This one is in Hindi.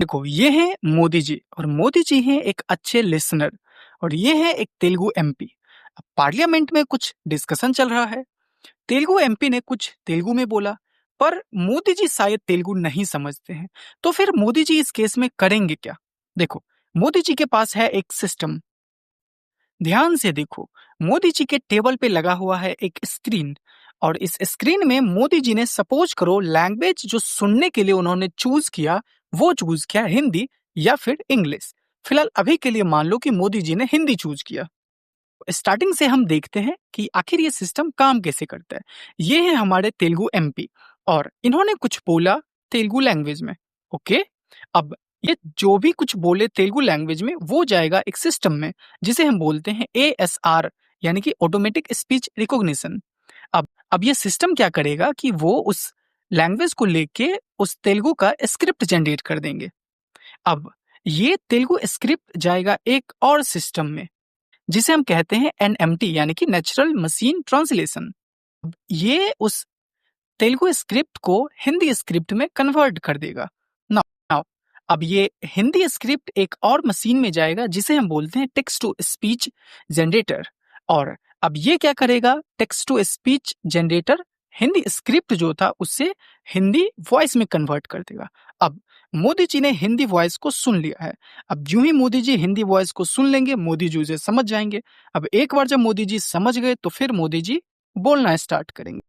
देखो, ये हैं मोदी जी और मोदी जी हैं एक अच्छे लिसनर और ये है एक तेलुगु एमपी। अब पार्लियामेंट में कुछ डिस्कशन चल रहा है। तेलुगु एमपी ने कुछ तेलुगु में बोला, पर मोदी जी शायद तेलुगु नहीं समझते हैं। तो फिर मोदी जी इस केस में करेंगे क्या? देखो, मोदी जी के पास है एक सिस्टम। ध्यान से देखो, मोदी जी के टेबल पे लगा हुआ है एक स्क्रीन और इस स्क्रीन में मोदी जी ने सपोज करो लैंग्वेज जो सुनने के लिए उन्होंने चूज किया, वो चूज किया हिंदी या फिर इंग्लिश। फिलहाल अभी के लिए मान लो कि मोदी जी ने हिंदी चूज किया। स्टार्टिंग से हम देखते हैं कि आखिर ये सिस्टम काम कैसे करता है। ये है हमारे तेलुगु एमपी और इन्होंने कुछ बोला तेलुगु लैंग्वेज में। ओके, अब ये जो भी कुछ बोले तेलुगु लैंग्वेज में वो जाएगा एक सिस्टम में जिसे हम बोलते हैं एएसआर, यानी कि ऑटोमेटिक स्पीच रिकॉग्निशन। अब ये सिस्टम क्या करेगा कि वो उस लैंग्वेज को लेके उस तेलुगु का स्क्रिप्ट जनरेट कर देंगे। अब ये तेलुगु स्क्रिप्ट जाएगा एक और सिस्टम में जिसे हम कहते हैं एनएमटी, यानी कि नेचुरल मशीन ट्रांसलेशन। ये उस तेलुगु स्क्रिप्ट को हिंदी स्क्रिप्ट में कन्वर्ट कर देगा। नाउ नाउ अब ये हिंदी स्क्रिप्ट एक और मशीन में जाएगा जिसे हम बोलते हैं टेक्स्ट टू स्पीच जनरेटर। और अब ये क्या करेगा, text to speech generator Hindi script जो था उससे हिंदी वॉइस में कन्वर्ट कर देगा। अब मोदी जी ने हिंदी वॉइस को सुन लिया है। अब यूं ही मोदी जी हिंदी वॉइस को सुन लेंगे, मोदी जी उसे समझ जाएंगे। अब एक बार जब मोदी जी समझ गए तो फिर मोदी जी बोलना स्टार्ट करेंगे।